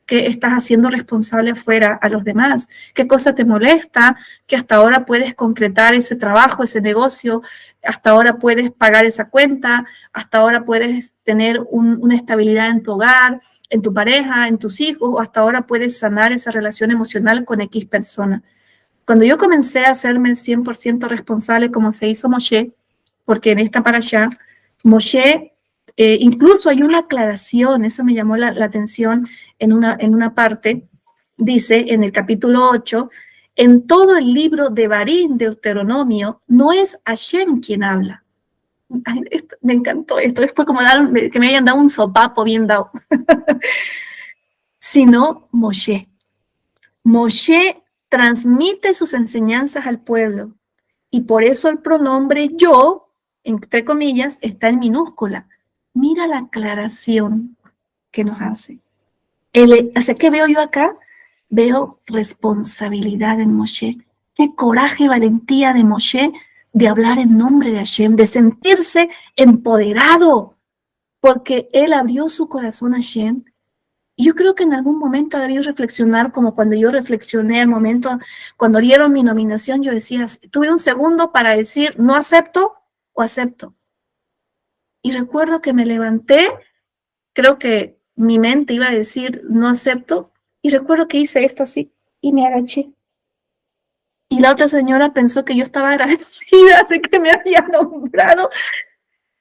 Speaker 1: qué estás haciendo responsable afuera a los demás, qué cosa te molesta, que hasta ahora puedes concretar ese trabajo, ese negocio, hasta ahora puedes pagar esa cuenta, hasta ahora puedes tener una estabilidad en tu hogar, en tu pareja, en tus hijos, o hasta ahora puedes sanar esa relación emocional con X persona. Cuando yo comencé a hacerme 100% responsable como se hizo Moshe, porque en esta parashá, Moshe, incluso hay una aclaración, eso me llamó la atención en una parte, dice en el capítulo 8, en todo el libro de Barín, Deuteronomio, no es Hashem quien habla. Ay, me encantó esto, fue como que me hayan dado un sopapo bien dado, sino Moshe. Moshe transmite sus enseñanzas al pueblo y por eso el pronombre yo, entre comillas, está en minúscula. Mira la aclaración que nos hace. O sea, ¿qué veo yo acá? Veo responsabilidad en Moshe. Qué coraje y valentía de Moshe de hablar en nombre de Hashem, de sentirse empoderado, porque él abrió su corazón a Hashem. Y yo creo que en algún momento debí reflexionar, como cuando yo reflexioné al momento, cuando dieron mi nominación, yo decía, tuve un segundo para decir, no acepto o acepto. Y recuerdo que me levanté, creo que mi mente iba a decir, no acepto, y recuerdo que hice esto así, y me agaché. Y la otra señora pensó que yo estaba agradecida de que me había nombrado.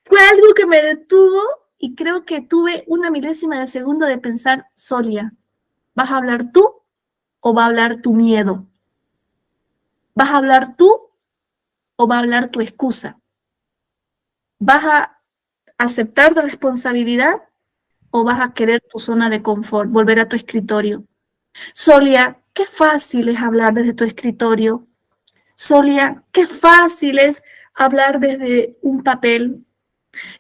Speaker 1: Fue algo que me detuvo y creo que tuve una milésima de segundo de pensar, Solia, ¿vas a hablar tú o va a hablar tu miedo? ¿Vas a hablar tú o va a hablar tu excusa? ¿Vas a aceptar la responsabilidad o vas a querer tu zona de confort, volver a tu escritorio? Solia, qué fácil es hablar desde tu escritorio. Solia, qué fácil es hablar desde un papel.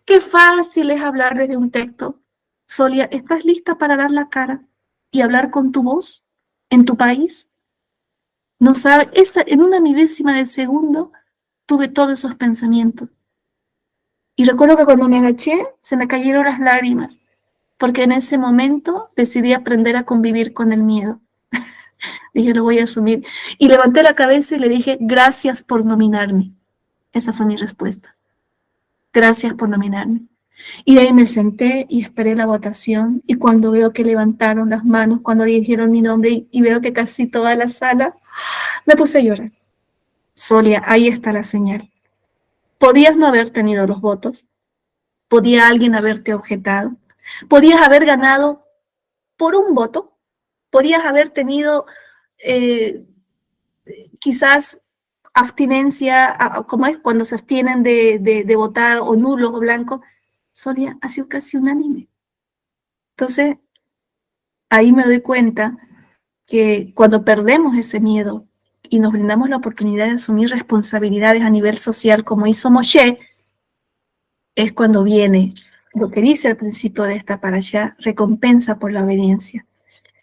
Speaker 1: Qué fácil es hablar desde un texto. Solia, ¿estás lista para dar la cara y hablar con tu voz en tu país? No sabe, en una milésima de segundo tuve todos esos pensamientos. Y recuerdo que cuando me agaché, se me cayeron las lágrimas, porque en ese momento decidí aprender a convivir con el miedo. Dije, lo voy a asumir. Y levanté la cabeza y le dije, gracias por nominarme. Esa fue mi respuesta. Gracias por nominarme. Y de ahí me senté y esperé la votación. Y cuando veo que levantaron las manos, cuando dijeron mi nombre y veo que casi toda la sala, me puse a llorar. Solia, ahí está la señal. Podías no haber tenido los votos. Podía alguien haberte objetado. Podías haber ganado por un voto. Podías haber tenido quizás abstinencia, como es cuando se abstienen de votar, o nulos o blancos. Solia ha sido casi unánime. Entonces, ahí me doy cuenta que cuando perdemos ese miedo y nos brindamos la oportunidad de asumir responsabilidades a nivel social, como hizo Moshe, es cuando viene lo que dice al principio de esta parashá, recompensa por la obediencia.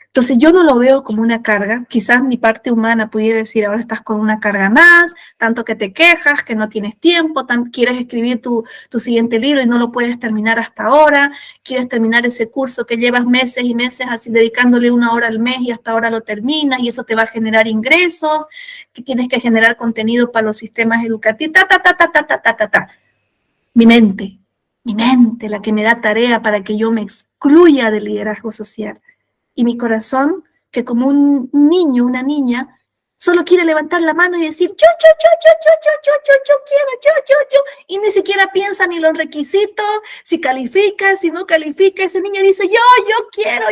Speaker 1: Entonces yo no lo veo como una carga. Quizás mi parte humana pudiera decir, ahora estás con una carga más, tanto que te quejas, que no tienes tiempo, quieres escribir tu siguiente libro y no lo puedes terminar hasta ahora, quieres terminar ese curso que llevas meses y meses así dedicándole 1 hora al mes y hasta ahora lo terminas y eso te va a generar ingresos, que tienes que generar contenido para los sistemas educativos, Mi mente, la que me da tarea para que yo me excluya del liderazgo social. Y mi corazón, que como un niño, una niña, solo quiere levantar la mano y decir, yo quiero, y ni siquiera piensa ni los requisitos, si califica, si no califica, ese niño dice, yo quiero.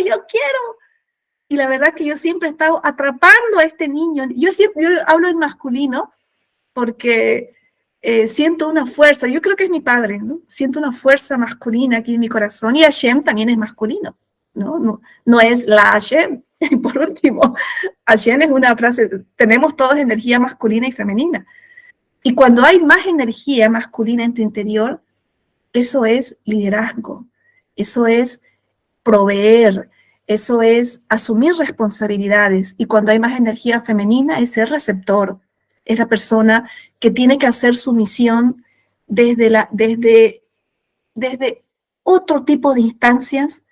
Speaker 1: Y la verdad que yo siempre he estado atrapando a este niño. Yo hablo en masculino porque siento una fuerza, yo creo que es mi padre, ¿no? Siento una fuerza masculina aquí en mi corazón, y Hashem también es masculino. No es la Hashem. Por último, Hashem es una frase, tenemos todos energía masculina y femenina. Y cuando hay más energía masculina en tu interior, eso es liderazgo, eso es proveer, eso es asumir responsabilidades. Y cuando hay más energía femenina, es ser receptor, es la persona que tiene que hacer su misión desde otro tipo de instancias,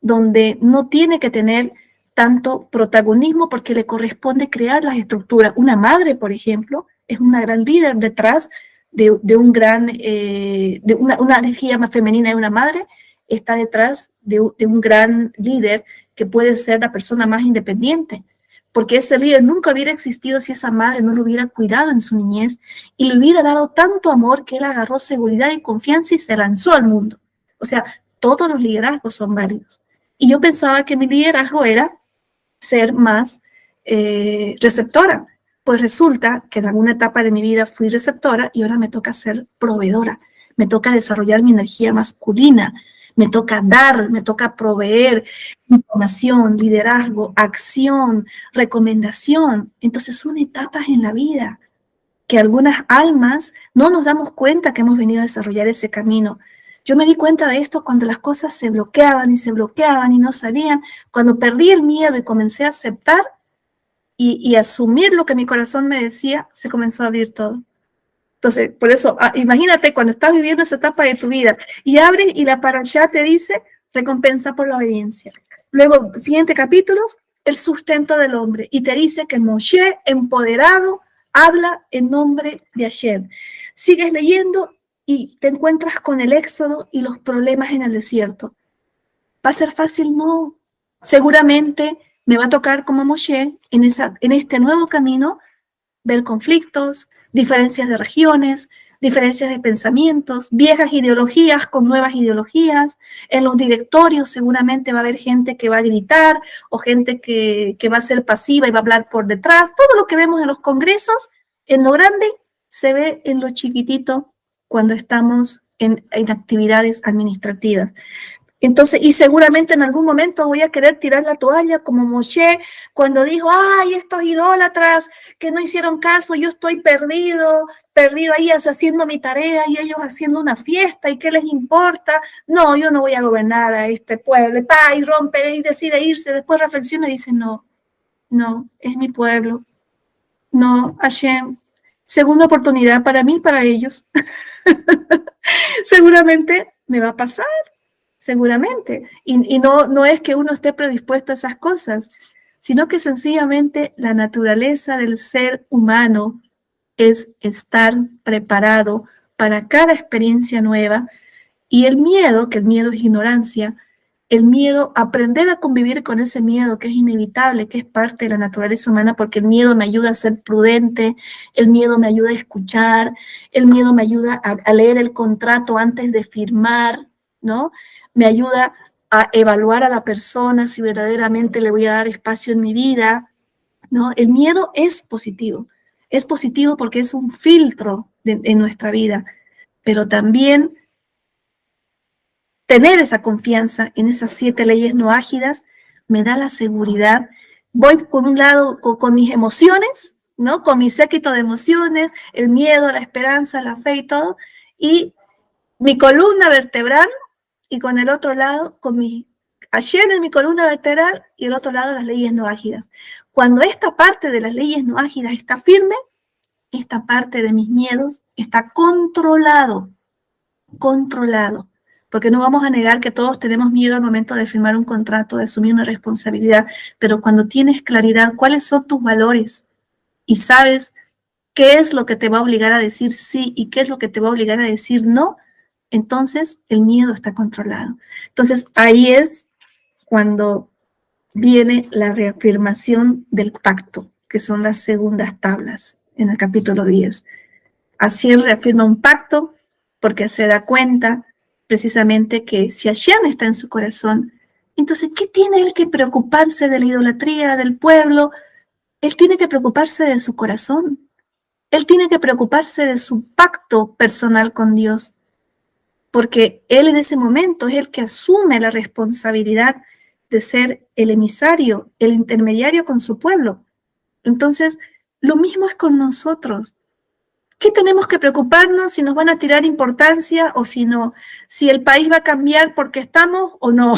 Speaker 1: donde no tiene que tener tanto protagonismo porque le corresponde crear las estructuras. Una madre, por ejemplo, es una gran líder detrás de una energía más femenina de una madre, está detrás de un gran líder que puede ser la persona más independiente, porque ese líder nunca hubiera existido si esa madre no lo hubiera cuidado en su niñez y le hubiera dado tanto amor que él agarró seguridad y confianza y se lanzó al mundo. O sea, todos los liderazgos son válidos. Y yo pensaba que mi liderazgo era ser más receptora. Pues resulta que en alguna etapa de mi vida fui receptora y ahora me toca ser proveedora. Me toca desarrollar mi energía masculina. Me toca dar, me toca proveer información, liderazgo, acción, recomendación. Entonces son etapas en la vida que algunas almas no nos damos cuenta que hemos venido a desarrollar ese camino. Yo me di cuenta de esto cuando las cosas se bloqueaban y no salían, cuando perdí el miedo y comencé a aceptar y asumir lo que mi corazón me decía, se comenzó a abrir todo. Entonces, por eso, imagínate cuando estás viviendo esa etapa de tu vida y abres y la parashá te dice recompensa por la obediencia. Luego, siguiente capítulo, el sustento del hombre. Y te dice que Moshe, empoderado, habla en nombre de Hashem. Sigues leyendo y te encuentras con el éxodo y los problemas en el desierto. ¿Va a ser fácil? No. Seguramente me va a tocar como Moshe en este nuevo camino ver conflictos, diferencias de regiones, diferencias de pensamientos, viejas ideologías con nuevas ideologías. En los directorios seguramente va a haber gente que va a gritar o gente que va a ser pasiva y va a hablar por detrás. Todo lo que vemos en los congresos, en lo grande, se ve en lo chiquitito cuando estamos en actividades administrativas. Entonces, y seguramente en algún momento voy a querer tirar la toalla como Moshe cuando dijo, ay, estos idólatras que no hicieron caso, yo estoy perdido ahí haciendo mi tarea y ellos haciendo una fiesta y qué les importa. No, yo no voy a gobernar a este pueblo. Y rompe y decide irse, después reflexiona y dice, no, es mi pueblo. No, Hashem, segunda oportunidad para mí, para ellos. Seguramente me va a pasar. Seguramente. Y no es que uno esté predispuesto a esas cosas, sino que sencillamente la naturaleza del ser humano es estar preparado para cada experiencia nueva. Y el miedo, que el miedo es ignorancia, el miedo, aprender a convivir con ese miedo que es inevitable, que es parte de la naturaleza humana, porque el miedo me ayuda a ser prudente, el miedo me ayuda a escuchar, el miedo me ayuda a leer el contrato antes de firmar, ¿no? Me ayuda a evaluar a la persona si verdaderamente le voy a dar espacio en mi vida, ¿no? El miedo es positivo porque es un filtro en nuestra vida, pero también tener esa confianza en esas 7 leyes no ágidas me da la seguridad. Voy por un lado con mis emociones, ¿no? Con mi séquito de emociones, el miedo, la esperanza, la fe y todo, y mi columna vertebral, y con el otro lado, con mi Hashem en mi columna vertebral y el otro lado las leyes no ágidas. Cuando esta parte de las leyes no ágidas está firme, esta parte de mis miedos está controlado, porque no vamos a negar que todos tenemos miedo al momento de firmar un contrato, de asumir una responsabilidad, pero cuando tienes claridad cuáles son tus valores y sabes qué es lo que te va a obligar a decir sí y qué es lo que te va a obligar a decir no, entonces el miedo está controlado. Entonces ahí es cuando viene la reafirmación del pacto, que son las segundas tablas en el capítulo 10. Así reafirma un pacto porque se da cuenta precisamente que si Hashem está en su corazón, entonces ¿qué tiene él que preocuparse de la idolatría del pueblo? Él tiene que preocuparse de su corazón. Él tiene que preocuparse de su pacto personal con Dios, porque él en ese momento es el que asume la responsabilidad de ser el emisario, el intermediario con su pueblo. Entonces, lo mismo es con nosotros. ¿Qué tenemos que preocuparnos si nos van a tirar importancia o si no? Si el país va a cambiar porque estamos o no.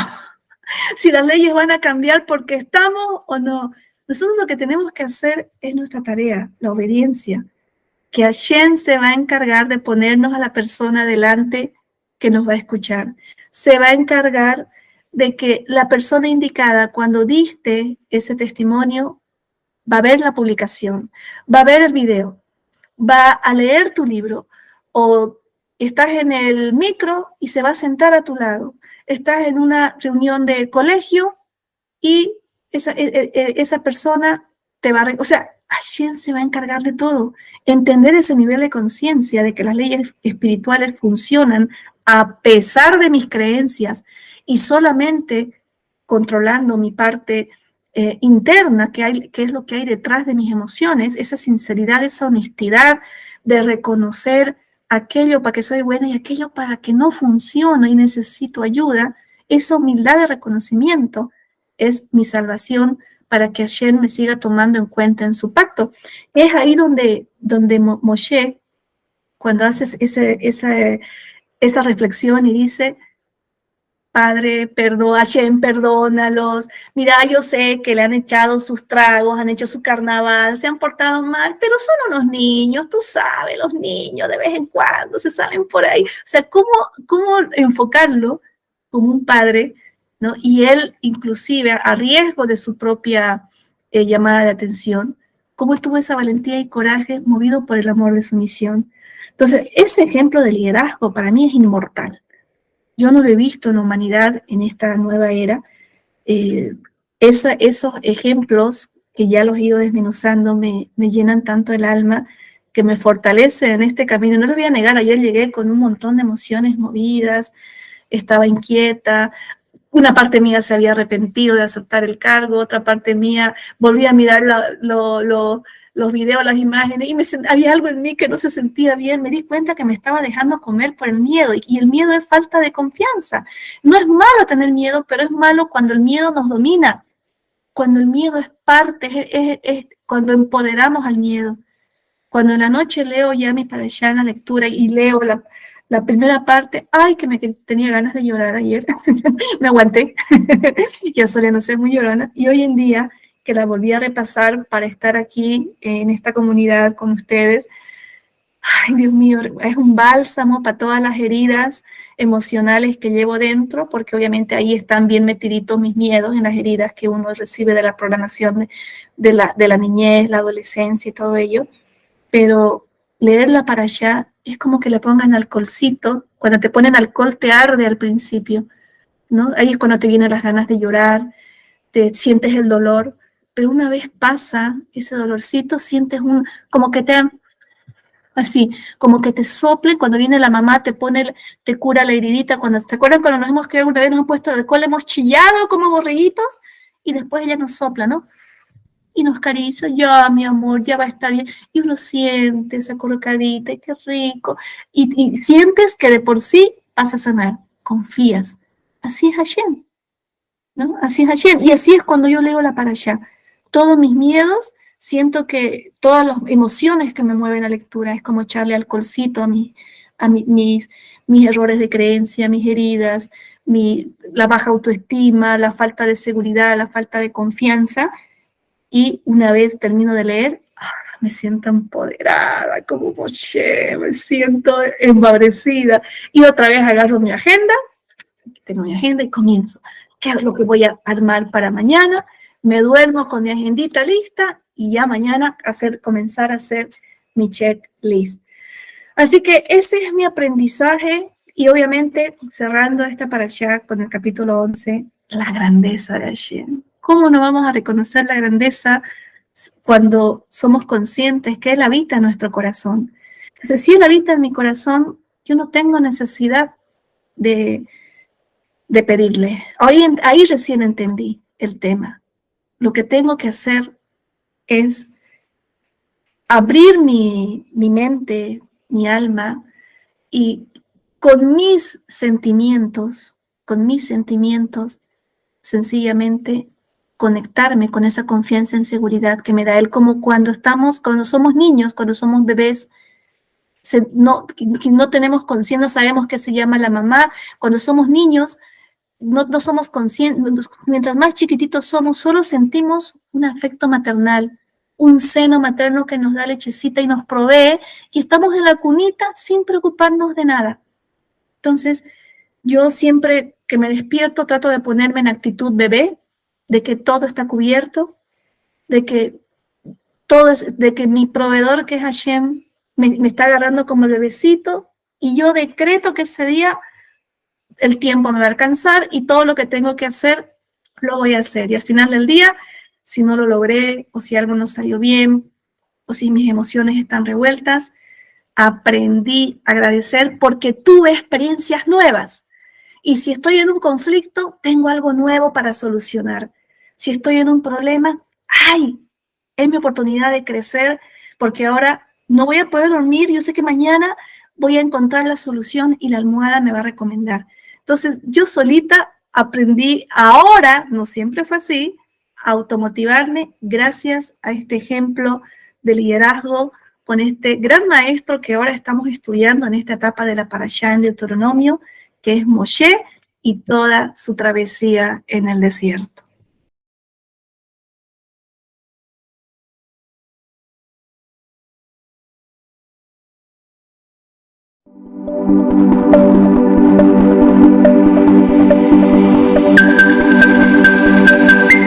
Speaker 1: Si las leyes van a cambiar porque estamos o no. Nosotros lo que tenemos que hacer es nuestra tarea, la obediencia. Que Hashem se va a encargar de ponernos a la persona delante que nos va a escuchar. Se va a encargar de que la persona indicada, cuando diste ese testimonio, va a ver la publicación, va a ver el video, va a leer tu libro, o estás en el micro y se va a sentar a tu lado. Estás en una reunión de colegio y esa persona te va a... O sea, Hashem se va a encargar de todo. Entender ese nivel de conciencia de que las leyes espirituales funcionan a pesar de mis creencias y solamente controlando mi parte interna, que es lo que hay detrás de mis emociones, esa sinceridad, esa honestidad de reconocer aquello para que soy buena y aquello para que no funciona y necesito ayuda. Esa humildad de reconocimiento es mi salvación para que Hashem me siga tomando en cuenta en su pacto. Es ahí donde Moshe, cuando haces esa reflexión y dice, Padre, Hashem, perdónalos. Mira, yo sé que le han echado sus tragos, han hecho su carnaval, se han portado mal, pero son unos niños, tú sabes, los niños de vez en cuando se salen por ahí. O sea, ¿cómo enfocarlo como un padre, ¿no? Y él, inclusive, a riesgo de su propia llamada de atención, cómo él tuvo esa valentía y coraje movido por el amor de su misión. Entonces, ese ejemplo de liderazgo para mí es inmortal. Yo no lo he visto en la humanidad en esta nueva era. Esos ejemplos que ya los he ido desmenuzando me llenan tanto el alma, que me fortalecen en este camino. No lo voy a negar, ayer llegué con un montón de emociones movidas, estaba inquieta, una parte mía se había arrepentido de aceptar el cargo, otra parte mía volví a mirar los videos, las imágenes, y había algo en mí que no se sentía bien. Me di cuenta que me estaba dejando comer por el miedo, y el miedo es falta de confianza. No es malo tener miedo, pero es malo cuando el miedo nos domina, cuando el miedo es parte, es cuando empoderamos al miedo. Cuando en la noche leo ya mi parashá en la lectura y leo la primera parte, ay, que tenía ganas de llorar ayer, me aguanté, yo solía no ser muy llorona, y hoy en día que la volví a repasar para estar aquí en esta comunidad con ustedes, ay, Dios mío, es un bálsamo para todas las heridas emocionales que llevo dentro, porque obviamente ahí están bien metiditos mis miedos en las heridas que uno recibe de la programación de la niñez, la adolescencia y todo ello. Pero leerla para allá es como que le pongan alcoholcito. Cuando te ponen alcohol te arde al principio, ¿no? Ahí es cuando te vienen las ganas de llorar, te sientes el dolor, pero una vez pasa ese dolorcito, sientes como que te dan así, como que te soplen, cuando viene la mamá te cura la heridita, ¿te acuerdan cuando nos hemos quedado una vez, nos han puesto alcohol, hemos chillado como borreguitos, y después ella nos sopla, ¿no? Y nos acaricia, ya, mi amor, ya va a estar bien. Y uno siente esa colocadita, y qué rico. Y sientes que de por sí vas a sanar, confías. Así es Hashem, ¿no? Así es Hashem. Y así es cuando yo leo la parashá. Todos mis miedos, siento que todas las emociones que me mueven la lectura es como echarle alcoholcito mis errores de creencia, mis heridas, la baja autoestima, la falta de seguridad, la falta de confianza. Y una vez termino de leer, me siento empoderada, como Moshe, me siento embabrecida. Y otra vez agarro mi agenda, tengo mi agenda y comienzo. ¿Qué es lo que voy a armar para mañana? Me duermo con mi agendita lista y ya mañana comenzar a hacer mi checklist. Así que ese es mi aprendizaje, y obviamente cerrando esta parashá con el capítulo 11, la grandeza de Hashem. ¿Cómo no vamos a reconocer la grandeza cuando somos conscientes que Él habita en nuestro corazón? Entonces, si Él habita en mi corazón, yo no tengo necesidad de pedirle. Ahí recién entendí el tema. Lo que tengo que hacer es abrir mi mente, mi alma, y con mis sentimientos, sencillamente conectarme con esa confianza en seguridad que me da Él, como cuando somos niños, cuando somos bebés, no tenemos conciencia, no sabemos qué se llama la mamá. Cuando somos niños, no somos conscientes, mientras más chiquititos somos, solo sentimos un afecto maternal, un seno materno que nos da lechecita y nos provee, y estamos en la cunita sin preocuparnos de nada. Entonces, yo siempre que me despierto trato de ponerme en actitud bebé, de que todo está cubierto, de que mi proveedor, que es Hashem, me está agarrando como el bebecito, y yo decreto que ese día el tiempo me va a alcanzar y todo lo que tengo que hacer, lo voy a hacer. Y al final del día, si no lo logré, o si algo no salió bien, o si mis emociones están revueltas, aprendí a agradecer porque tuve experiencias nuevas. Y si estoy en un conflicto, tengo algo nuevo para solucionar. Si estoy en un problema, ¡ay! Es mi oportunidad de crecer, porque ahora no voy a poder dormir. Yo sé que mañana voy a encontrar la solución y la almohada me va a recomendar. Entonces, yo solita aprendí, ahora, no siempre fue así, a automotivarme gracias a este ejemplo de liderazgo con este gran maestro que ahora estamos estudiando en esta etapa de la Parashá en Deuteronomio, que es Moshe y toda su travesía en el desierto.